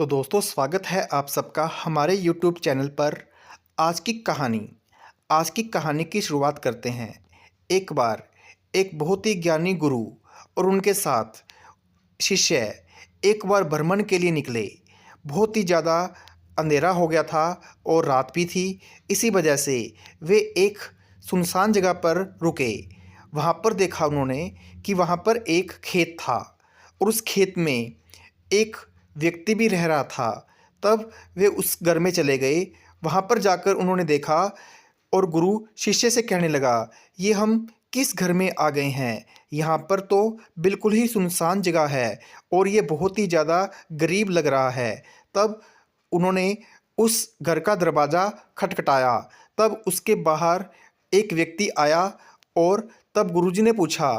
तो दोस्तों स्वागत है आप सबका हमारे यूट्यूब चैनल पर। आज की कहानी की शुरुआत करते हैं। एक बार एक बहुत ही ज्ञानी गुरु और उनके साथ शिष्य एक बार भ्रमण के लिए निकले। बहुत ही ज़्यादा अंधेरा हो गया था और रात भी थी। इसी वजह से वे एक सुनसान जगह पर रुके। वहाँ पर देखा उन्होंने कि वहाँ पर एक खेत था और उस खेत में एक व्यक्ति भी रह रहा था। तब वे उस घर में चले गए। वहाँ पर जाकर उन्होंने देखा और गुरु शिष्य से कहने लगा, ये हम किस घर में आ गए हैं? यहाँ पर तो बिल्कुल ही सुनसान जगह है और ये बहुत ही ज़्यादा गरीब लग रहा है। तब उन्होंने उस घर का दरवाज़ा खटखटाया। तब उसके बाहर एक व्यक्ति आया और तब गुरुजी ने पूछा,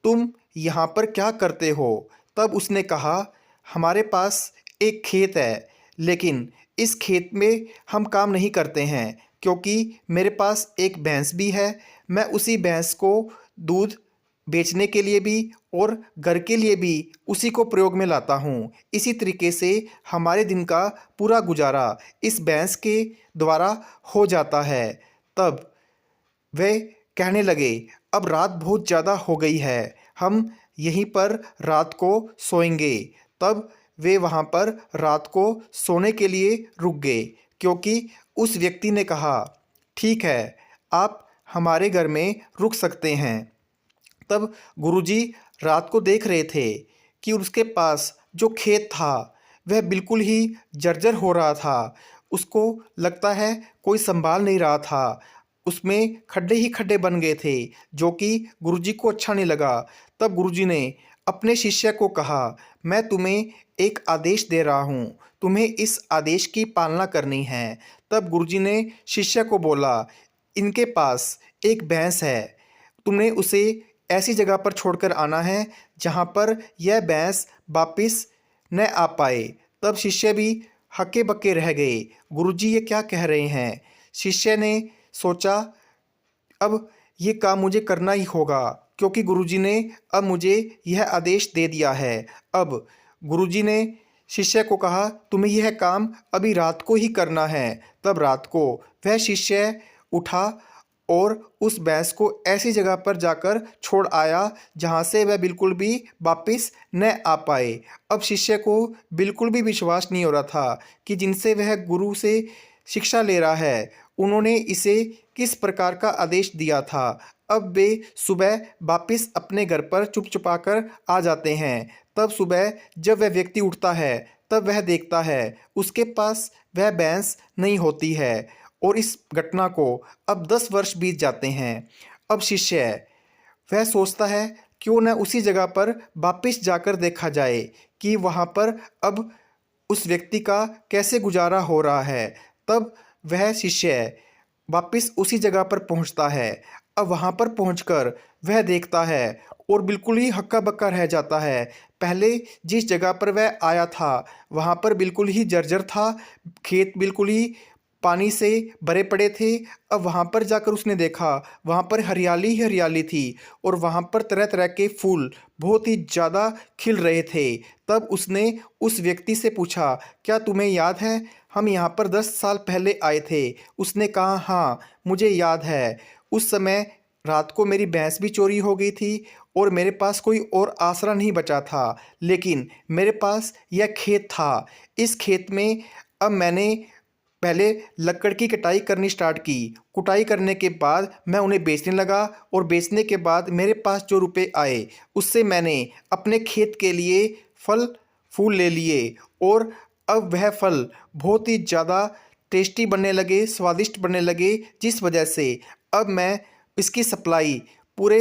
तुम यहाँ पर क्या करते हो? तब उसने कहा, हमारे पास एक खेत है, लेकिन इस खेत में हम काम नहीं करते हैं क्योंकि मेरे पास एक भैंस भी है। मैं उसी भैंस को दूध बेचने के लिए भी और घर के लिए भी उसी को प्रयोग में लाता हूँ। इसी तरीके से हमारे दिन का पूरा गुजारा इस भैंस के द्वारा हो जाता है। तब वे कहने लगे, अब रात बहुत ज़्यादा हो गई है, हम यहीं पर रात को सोएंगे। तब वे वहाँ पर रात को सोने के लिए रुक गए क्योंकि उस व्यक्ति ने कहा, ठीक है, आप हमारे घर में रुक सकते हैं। तब गुरुजी रात को देख रहे थे कि उसके पास जो खेत था वह बिल्कुल ही जर्जर हो रहा था। उसको लगता है कोई संभाल नहीं रहा था। उसमें खड्डे ही खड्डे बन गए थे जो कि गुरुजी को अच्छा नहीं लगा। तब गुरुजी ने अपने शिष्य को कहा, मैं तुम्हें एक आदेश दे रहा हूँ, तुम्हें इस आदेश की पालना करनी है। तब गुरुजी ने शिष्य को बोला, इनके पास एक भैंस है, तुमने उसे ऐसी जगह पर छोड़कर आना है जहाँ पर यह भैंस वापिस न आ पाए। तब शिष्य भी हक्के बक्के रह गए, गुरुजी ये क्या कह रहे हैं? शिष्य ने सोचा, अब ये काम मुझे करना ही होगा क्योंकि गुरुजी ने अब मुझे यह आदेश दे दिया है। अब गुरुजी ने शिष्य को कहा, तुम्हें यह काम अभी रात को ही करना है। तब रात को वह शिष्य उठा और उस भैंस को ऐसी जगह पर जाकर छोड़ आया जहाँ से वह बिल्कुल भी वापस न आ पाए। अब शिष्य को बिल्कुल भी विश्वास नहीं हो रहा था कि जिनसे वह गुरु से शिक्षा ले रहा है उन्होंने इसे किस प्रकार का आदेश दिया था। अब वे सुबह वापस अपने घर पर चुप चुपा कर आ जाते हैं। तब सुबह जब वह व्यक्ति उठता है तब वह देखता है उसके पास वह भैंस नहीं होती है और इस घटना को अब 10 वर्ष बीत जाते हैं। अब शिष्य वह सोचता है क्यों न उसी जगह पर वापस जाकर देखा जाए कि वहाँ पर अब उस व्यक्ति का कैसे गुजारा हो रहा है। तब वह शिष्य वापस उसी जगह पर पहुँचता है। अब वहाँ पर पहुँचकर वह देखता है और बिल्कुल ही हक्का बक्का रह जाता है। पहले जिस जगह पर वह आया था वहाँ पर बिल्कुल ही जर्जर था, खेत बिल्कुल ही पानी से भरे पड़े थे। अब वहाँ पर जाकर उसने देखा वहाँ पर हरियाली ही हरियाली थी और वहाँ पर तरह तरह के फूल बहुत ही ज़्यादा खिल रहे थे। तब उसने उस व्यक्ति से पूछा, क्या तुम्हें याद है हम यहाँ पर 10 साल पहले आए थे? उसने कहा, हाँ मुझे याद है, उस समय रात को मेरी भैंस भी चोरी हो गई थी और मेरे पास कोई और आसरा नहीं बचा था, लेकिन मेरे पास यह खेत था। इस खेत में अब मैंने पहले लकड़ की कटाई करनी स्टार्ट की। कुटाई करने के बाद मैं उन्हें बेचने लगा और बेचने के बाद मेरे पास जो रुपए आए उससे मैंने अपने खेत के लिए फल फूल ले लिए और अब वह फल बहुत ही ज़्यादा टेस्टी बनने लगे, स्वादिष्ट बनने लगे, जिस वजह से अब मैं इसकी सप्लाई पूरे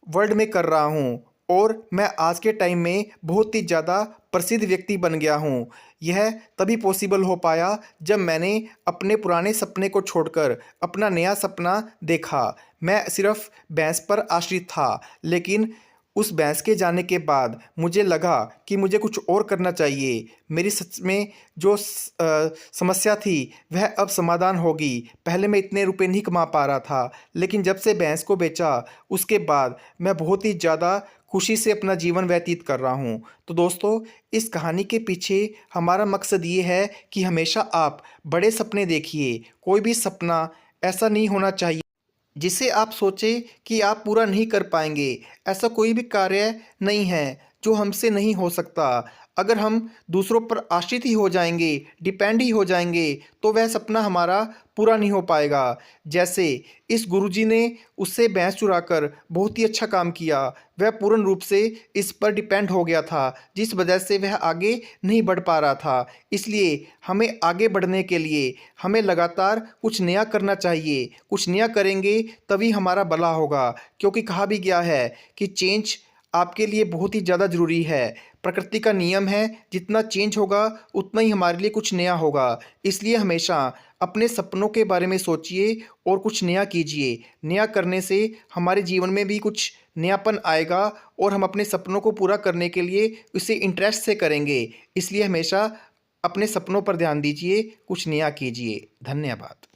वर्ल्ड में कर रहा हूँ और मैं आज के टाइम में बहुत ही ज़्यादा प्रसिद्ध व्यक्ति बन गया हूँ। यह तभी पॉसिबल हो पाया जब मैंने अपने पुराने सपने को छोड़कर अपना नया सपना देखा। मैं सिर्फ भैंस पर आश्रित था, लेकिन उस भैंस के जाने के बाद मुझे लगा कि मुझे कुछ और करना चाहिए। मेरी सच में जो समस्या थी वह अब समाधान होगी। पहले मैं इतने रुपए नहीं कमा पा रहा था, लेकिन जब से भैंस को बेचा उसके बाद मैं बहुत ही ज़्यादा खुशी से अपना जीवन व्यतीत कर रहा हूँ। तो दोस्तों, इस कहानी के पीछे हमारा मकसद ये है कि हमेशा आप बड़े सपने देखिए। कोई भी सपना ऐसा नहीं होना चाहिए जिसे आप सोचें कि आप पूरा नहीं कर पाएंगे। ऐसा कोई भी कार्य नहीं है जो हमसे नहीं हो सकता। अगर हम दूसरों पर आश्रित ही हो जाएंगे, डिपेंड ही हो जाएंगे, तो वह सपना हमारा पूरा नहीं हो पाएगा। जैसे इस गुरुजी ने उससे भैंस चुराकर बहुत ही अच्छा काम किया। वह पूर्ण रूप से इस पर डिपेंड हो गया था, जिस वजह से वह आगे नहीं बढ़ पा रहा था। इसलिए हमें आगे बढ़ने के लिए हमें लगातार कुछ नया करना चाहिए। कुछ नया करेंगे तभी हमारा भला होगा, क्योंकि कहा भी गया है कि चेंज आपके लिए बहुत ही ज़्यादा ज़रूरी है। प्रकृति का नियम है, जितना चेंज होगा उतना ही हमारे लिए कुछ नया होगा। इसलिए हमेशा अपने सपनों के बारे में सोचिए और कुछ नया कीजिए। नया करने से हमारे जीवन में भी कुछ नयापन आएगा और हम अपने सपनों को पूरा करने के लिए उसे इंटरेस्ट से करेंगे। इसलिए हमेशा अपने सपनों पर ध्यान दीजिए, कुछ नया कीजिए। धन्यवाद।